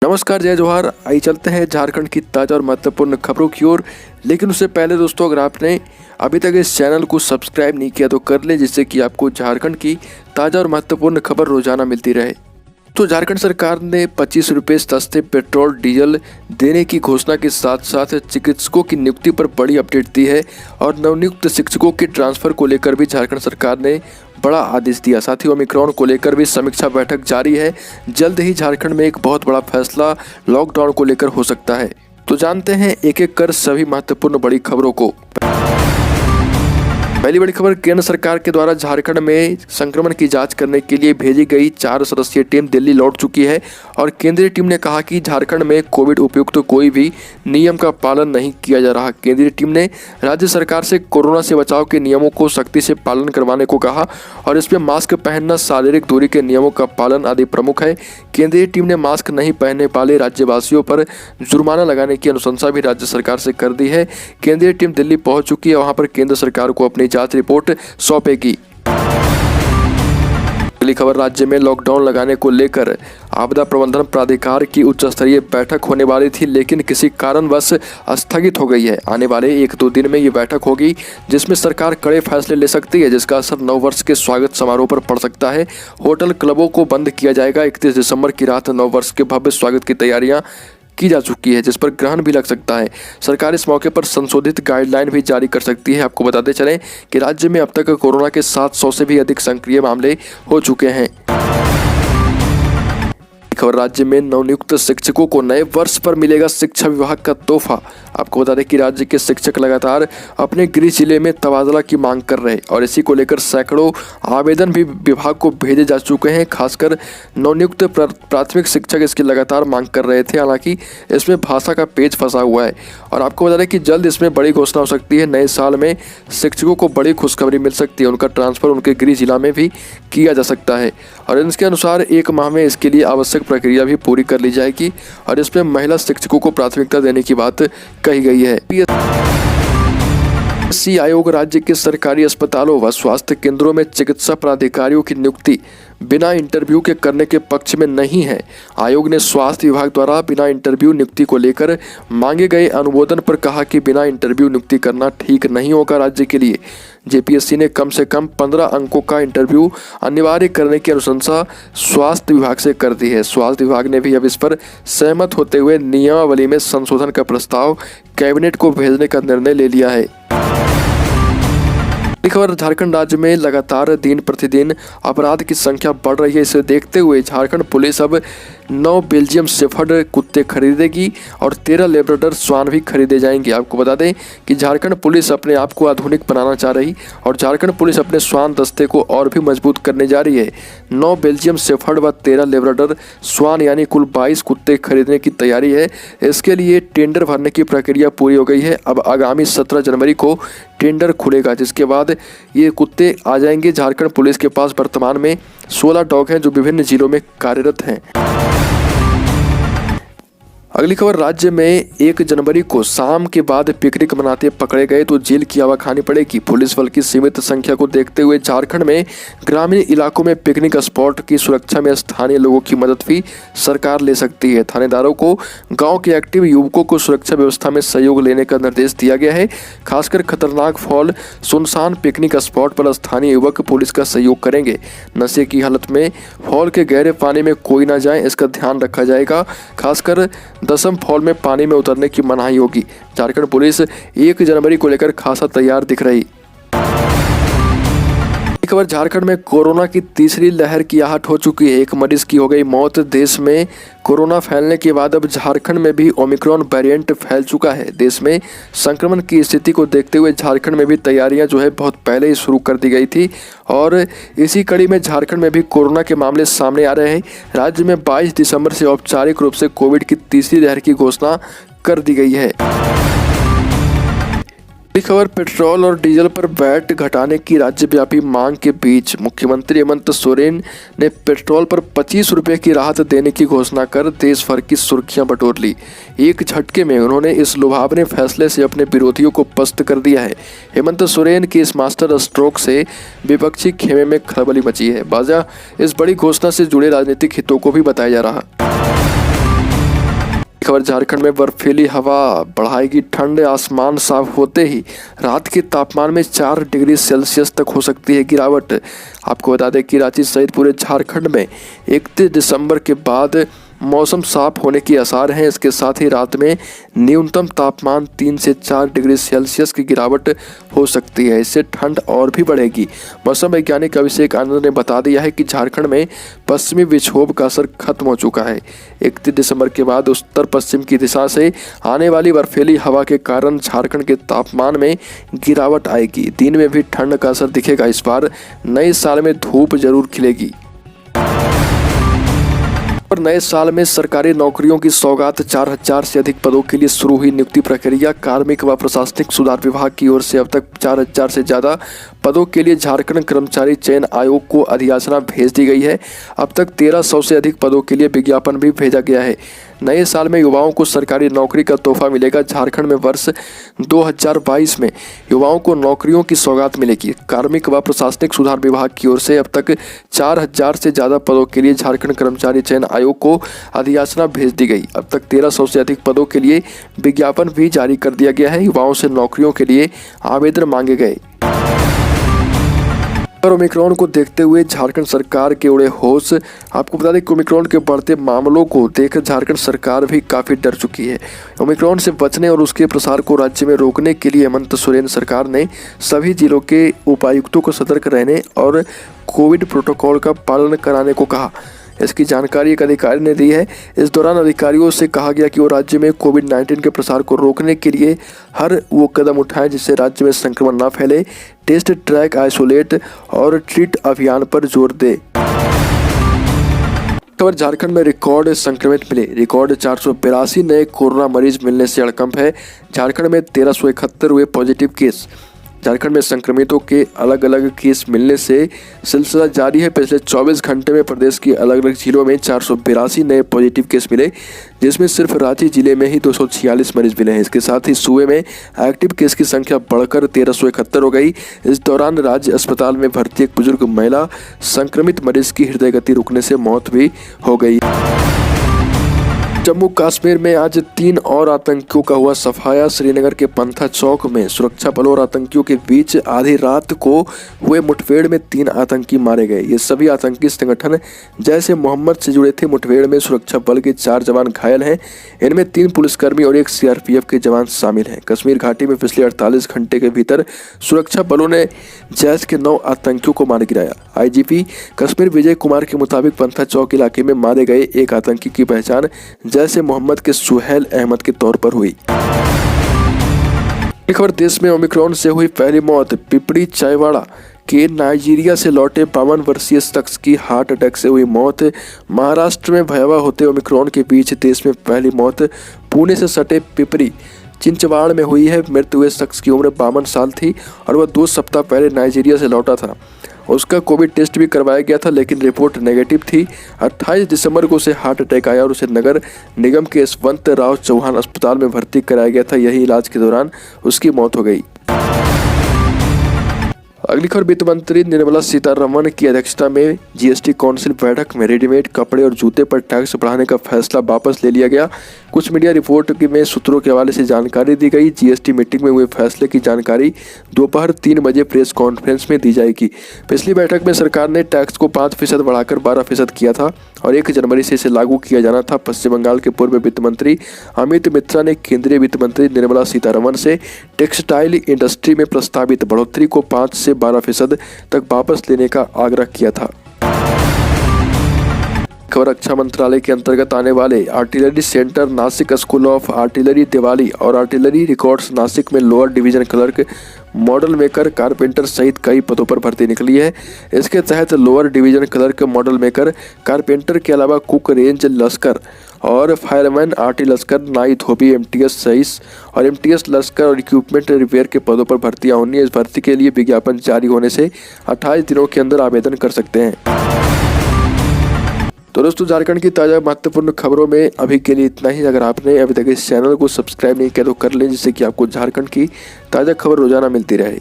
नमस्कार, जय जोहार। आइए चलते हैं झारखंड की ताज़ा और महत्वपूर्ण खबरों की ओर। लेकिन उससे पहले दोस्तों, अगर आपने अभी तक इस चैनल को सब्सक्राइब नहीं किया तो कर ले, जिससे कि आपको झारखंड की ताज़ा और महत्वपूर्ण खबर रोजाना मिलती रहे। तो झारखंड सरकार ने 25 रुपये सस्ते पेट्रोल डीजल देने की घोषणा के साथ साथ चिकित्सकों की नियुक्ति पर बड़ी अपडेट दी है और नवनियुक्त शिक्षकों के ट्रांसफर को लेकर भी झारखंड सरकार ने बड़ा आदेश दिया। साथ ही ओमिक्रॉन को लेकर भी समीक्षा बैठक जारी है। जल्द ही झारखंड में एक बहुत बड़ा फैसला लॉकडाउन को लेकर हो सकता है। तो जानते हैं एक एक कर सभी महत्वपूर्ण बड़ी खबरों को। पहली बड़ी खबर, केंद्र सरकार के द्वारा झारखंड में संक्रमण की जांच करने के लिए भेजी गई 4 सदस्यीय टीम दिल्ली लौट चुकी है और केंद्रीय टीम ने कहा कि झारखंड में कोविड उपयुक्त कोई भी नियम का पालन नहीं किया जा रहा। केंद्रीय टीम ने राज्य सरकार से कोरोना से बचाव के नियमों को सख्ती से पालन करवाने को कहा और इसमें मास्क पहनना, शारीरिक दूरी के नियमों का पालन आदि प्रमुख है। केंद्रीय टीम ने मास्क नहीं पहनने वाले राज्यवासियों पर जुर्माना लगाने की अनुशंसा भी राज्य सरकार से कर दी है। केंद्रीय टीम दिल्ली पहुंच चुकी है, वहां पर केंद्र सरकार को अपनी जांच रिपोर्ट सौंपेगी। अगली खबर, राज्य में लॉकडाउन लगाने को लेकर आपदा प्रबंधन प्राधिकार की उच्च स्तरीय बैठक होने वाली थी, लेकिन किसी कारणवश स्थगित हो गई है। आने वाले 1-2 दिन में ये बैठक होगी, जिसमें सरकार कड़े फैसले ले सकती है, जिसका असर नववर्ष के स्वागत समारोह पर पड़ सकता है। होटल क्लबों को बंद किया जाएगा। 31 दिसंबर की रात नववर्ष के भव्य स्वागत की तैयारियां की जा चुकी है, जिस पर ग्रहण भी लग सकता है। सरकार इस मौके पर संशोधित गाइडलाइन भी जारी कर सकती है। आपको बताते चलें कि राज्य में अब तक कोरोना के 700 से भी अधिक सक्रिय मामले हो चुके हैं। खबर, राज्य में नवनियुक्त शिक्षकों को नए वर्ष पर मिलेगा शिक्षा विभाग का तोहफा। आपको बता दें कि राज्य के शिक्षक लगातार अपने गृह जिले में तबादला की मांग कर रहे और इसी को लेकर सैकड़ों आवेदन भी विभाग को भेजे जा चुके हैं। खासकर नवनियुक्त प्राथमिक शिक्षक इसकी लगातार मांग कर रहे थे। हालांकि इसमें भाषा का पेच फंसा हुआ है और आपको बता दें कि जल्द इसमें बड़ी घोषणा हो सकती है। नए साल में शिक्षकों को बड़ी खुशखबरी मिल सकती है। उनका ट्रांसफर उनके गृह जिला में भी किया जा सकता है और इसके अनुसार 1 माह में इसके लिए आवश्यक प्रक्रिया भी पूरी कर ली जाएगी और इसमें महिला शिक्षकों को प्राथमिकता देने की बात कही गई है। पीएससी आयोग राज्य के सरकारी अस्पतालों व स्वास्थ्य केंद्रों में चिकित्सा पदाधिकारियों की नियुक्ति बिना इंटरव्यू के करने के पक्ष में नहीं है। आयोग ने स्वास्थ्य विभाग द्वारा बिना इंटरव्यू नियुक्ति को लेकर मांगे गए अनुमोदन पर कहा कि बिना इंटरव्यू नियुक्ति करना ठीक नहीं होगा। राज्य के लिए जेपीएससी ने कम से कम 15 अंकों का इंटरव्यू अनिवार्य करने की अनुशंसा स्वास्थ्य विभाग से कर दी है। स्वास्थ्य विभाग ने भी अब इस पर सहमत होते हुए नियमावली में संशोधन का प्रस्ताव कैबिनेट को भेजने का निर्णय ले लिया है। खबर, झारखंड राज्य में लगातार दिन प्रतिदिन अपराध की संख्या बढ़ रही है। इसे देखते हुए झारखंड पुलिस अब 9 बेल्जियम शेफर्ड कुत्ते खरीदेगी और 13 लेब्राडोर स्वान भी खरीदे जाएंगे। आपको बता दें कि झारखंड पुलिस अपने आप को आधुनिक बनाना चाह रही और झारखंड पुलिस अपने स्वान दस्ते को और भी मजबूत करने जा रही है। 9 बेल्जियम शेफर्ड व 13 लेब्राडोर स्वान यानी कुल 22 कुत्ते खरीदने की तैयारी है। इसके लिए टेंडर भरने की प्रक्रिया पूरी हो गई है। अब आगामी 17 जनवरी को टेंडर खुलेगा, जिसके बाद ये कुत्ते आ जाएंगे। झारखंड पुलिस के पास वर्तमान में 16 डॉग हैं जो विभिन्न जिलों में कार्यरत हैं। अगली खबर, राज्य में 1 जनवरी को शाम के बाद पिकनिक मनाते पकड़े गए तो जेल की हवा खानी पड़ेगी। पुलिस बल की सीमित संख्या को देखते हुए झारखंड में ग्रामीण इलाकों में पिकनिक स्पॉट की सुरक्षा में स्थानीय लोगों की मदद भी सरकार ले सकती है। थानेदारों को गांव के एक्टिव युवकों को सुरक्षा व्यवस्था में सहयोग लेने का निर्देश दिया गया है। खासकर खतरनाक फॉल, सुनसान पिकनिक स्पॉट पर स्थानीय युवक पुलिस का सहयोग करेंगे। नशे की हालत में फॉल के गहरे पानी में कोई न जाए, इसका ध्यान रखा जाएगा। खासकर 10 फॉल में पानी में उतरने की मनाही होगी। झारखंड पुलिस 1 जनवरी को लेकर खासा तैयार दिख रही। खबर, झारखंड में कोरोना की तीसरी लहर की आहट हो चुकी है। 1 मरीज की हो गई मौत। देश में कोरोना फैलने के बाद अब झारखंड में भी ओमिक्रॉन वेरिएंट फैल चुका है। देश में संक्रमण की स्थिति को देखते हुए झारखंड में भी तैयारियां जो है बहुत पहले ही शुरू कर दी गई थी और इसी कड़ी में झारखंड में भी कोरोना के मामले सामने आ रहे हैं। राज्य में 22 दिसंबर से औपचारिक रूप से कोविड की तीसरी लहर की घोषणा कर दी गई है। खबर, पेट्रोल और डीजल पर वैट घटाने की राज्यव्यापी मांग के बीच मुख्यमंत्री हेमंत सोरेन ने पेट्रोल पर 25 रुपये की राहत देने की घोषणा कर देश भर की सुर्खियां बटोर ली। एक झटके में उन्होंने इस लुभावने फैसले से अपने विरोधियों को पस्त कर दिया है। हेमंत सोरेन की इस मास्टर स्ट्रोक से विपक्षी खेमे में खलबली मची है। बाजा इस बड़ी घोषणा से जुड़े राजनीतिक हितों को भी बताया जा रहा। खबर झारखंड में बर्फीली हवा बढ़ाएगी ठंड। आसमान साफ होते ही रात के तापमान में 4 डिग्री सेल्सियस तक हो सकती है गिरावट। आपको बता दें कि रांची सहित पूरे झारखंड में 31 दिसंबर के बाद मौसम साफ होने के आसार हैं। इसके साथ ही रात में न्यूनतम तापमान 3 से 4 डिग्री सेल्सियस की गिरावट हो सकती है। इससे ठंड और भी बढ़ेगी। मौसम वैज्ञानिक अभिषेक आनंद ने बता दिया है कि झारखंड में पश्चिमी विक्षोभ का असर खत्म हो चुका है। 31 दिसंबर के बाद उत्तर पश्चिम की दिशा से आने वाली बर्फीली हवा के कारण झारखंड के तापमान में गिरावट आएगी। दिन में भी ठंड का असर दिखेगा। इस बार नए साल में धूप जरूर खिलेगी। और नए साल में सरकारी नौकरियों की सौगात। 4000 से अधिक पदों के लिए शुरू हुई नियुक्ति प्रक्रिया। कार्मिक व प्रशासनिक सुधार विभाग की ओर से अब तक 4000 से ज़्यादा पदों के लिए झारखंड कर्मचारी चयन आयोग को अधिसूचना भेज दी गई है। अब तक 1300 से अधिक पदों के लिए विज्ञापन भी भेजा गया है। नए साल में युवाओं को सरकारी नौकरी का तोहफा मिलेगा। झारखंड में वर्ष 2022 में युवाओं को नौकरियों की सौगात मिलेगी। कार्मिक व प्रशासनिक सुधार विभाग की ओर से अब तक 4000 से ज़्यादा पदों के लिए झारखंड कर्मचारी चयन आयोग को अधिसूचना भेज दी गई। अब तक 1300 से अधिक पदों के लिए विज्ञापन भी जारी कर दिया गया है। युवाओं से नौकरियों के लिए आवेदन मांगे गए। और ओमिक्रॉन को देखते हुए झारखंड सरकार के उड़े होश। आपको बता दें कि ओमिक्रॉन के बढ़ते मामलों को देखकर झारखंड सरकार भी काफ़ी डर चुकी है। ओमिक्रॉन से बचने और उसके प्रसार को राज्य में रोकने के लिए हेमंत सोरेन सरकार ने सभी जिलों के उपायुक्तों को सतर्क रहने और कोविड प्रोटोकॉल का पालन कराने को कहा। इसकी जानकारी एक अधिकारी ने दी है। इस दौरान अधिकारियों से कहा गया कि वो राज्य में कोविड-19 के प्रसार को रोकने के लिए हर वो कदम उठाएं जिससे राज्य में संक्रमण न फैले। टेस्ट, ट्रैक, आइसोलेट और ट्रीट अभियान पर जोर दे। खबर झारखंड में रिकॉर्ड संक्रमित मिले। रिकॉर्ड 482 नए कोरोना मरीज मिलने से हड़कंप है। झारखंड में 1371 हुए पॉजिटिव केस। झारखंड में संक्रमितों के अलग अलग केस मिलने से सिलसिला जारी है। पिछले 24 घंटे में प्रदेश की अलग अलग जिलों में 482 नए पॉजिटिव केस मिले, जिसमें सिर्फ रांची जिले में ही 246 मरीज मिले हैं। इसके साथ ही सूबे में एक्टिव केस की संख्या बढ़कर 1371 हो गई। इस दौरान राज्य अस्पताल में भर्ती एक बुजुर्ग महिला संक्रमित मरीज की हृदय गति रुकने से मौत भी हो गई। जम्मू कश्मीर में आज 3 और आतंकियों का हुआ सफाया। श्रीनगर के पंथा चौक में सुरक्षा बलों और आतंकियों के बीच आधी रात को हुए मुठभेड़ में 3 आतंकी मारे गए। ये सभी आतंकी संगठन जैसे मोहम्मद से जुड़े थे। मुठभेड़ में सुरक्षा बल के 4 जवान घायल हैं। इनमें 3 पुलिसकर्मी और 1 CRPF के जवान शामिल हैं। कश्मीर घाटी में पिछले 48 घंटे के भीतर सुरक्षा बलों ने जैश के 9 आतंकियों को मार गिराया। IGP कश्मीर विजय कुमार के मुताबिक पंथा चौक इलाके में मारे गए एक आतंकी की पहचान जैसे मोहम्मद के सुहेल अहमद के तौर पर हुई। एक खबर देश में ओमिक्रॉन से हुई पहली मौत। पिपड़ी चायवाड़ा के नाइजीरिया से लौटे 52 वर्षीय शख्स की हार्ट अटैक से हुई मौत। महाराष्ट्र में भयावह होते ओमिक्रॉन के बीच देश में पहली मौत पुणे से सटे पिपरी चिंचवाड़ में हुई है। मृत हुए शख्स की उम्र 52 साल थी और वह 2 सप्ताह पहले नाइजीरिया से लौटा था। उसका कोविड टेस्ट भी करवाया गया था, लेकिन रिपोर्ट नेगेटिव थी। 28 दिसंबर को उसे हार्ट अटैक आया और उसे नगर निगम के यशवंत राव चौहान अस्पताल में भर्ती कराया गया था। यही इलाज के दौरान उसकी मौत हो गई। अगली खबर वित्त मंत्री निर्मला सीतारमण की अध्यक्षता में GST काउंसिल बैठक में रेडीमेड कपड़े और जूते पर टैक्स बढ़ाने का फैसला वापस ले लिया गया। कुछ मीडिया रिपोर्ट में सूत्रों के हवाले से जानकारी दी गई। GST मीटिंग में हुए फैसले की जानकारी दोपहर 3 बजे प्रेस कॉन्फ्रेंस में दी जाएगी। पिछली बैठक में सरकार ने टैक्स को 5% बढ़ाकर 12% किया था और 1 जनवरी से इसे लागू किया जाना था। पश्चिम बंगाल के पूर्व वित्त मंत्री अमित मित्रा ने केंद्रीय वित्त मंत्री निर्मला सीतारमण से टेक्सटाइल इंडस्ट्री में प्रस्तावित बढ़ोतरी को 5 से 12% तक वापस लेने का आग्रह किया था। खबर रक्षा मंत्रालय के अंतर्गत आने वाले artillery centre Nashik, school of artillery Diwali और आर्टिलरी रिकॉर्ड्स नासिक में lower division clerk, model maker, carpenter सहित कई पदों पर भर्ती निकली है। इसके तहत lower division clerk, model maker, carpenter के अलावा कुक, रेंज लश्कर और फायरमैन, आर्टी लश्कर, नाई, धोबी, MTS सहीस और MTS लश्कर और इक्विपमेंट रिपेयर के पदों पर भर्तियां होनी है। इस भर्ती के लिए विज्ञापन जारी होने से 28 दिनों के अंदर आवेदन कर सकते हैं। तो दोस्तों, झारखंड की ताज़ा महत्वपूर्ण खबरों में अभी के लिए इतना ही। अगर आपने अभी तक इस चैनल को सब्सक्राइब नहीं किया तो कर लें, जिससे कि आपको झारखंड की ताज़ा खबर रोजाना मिलती रहे।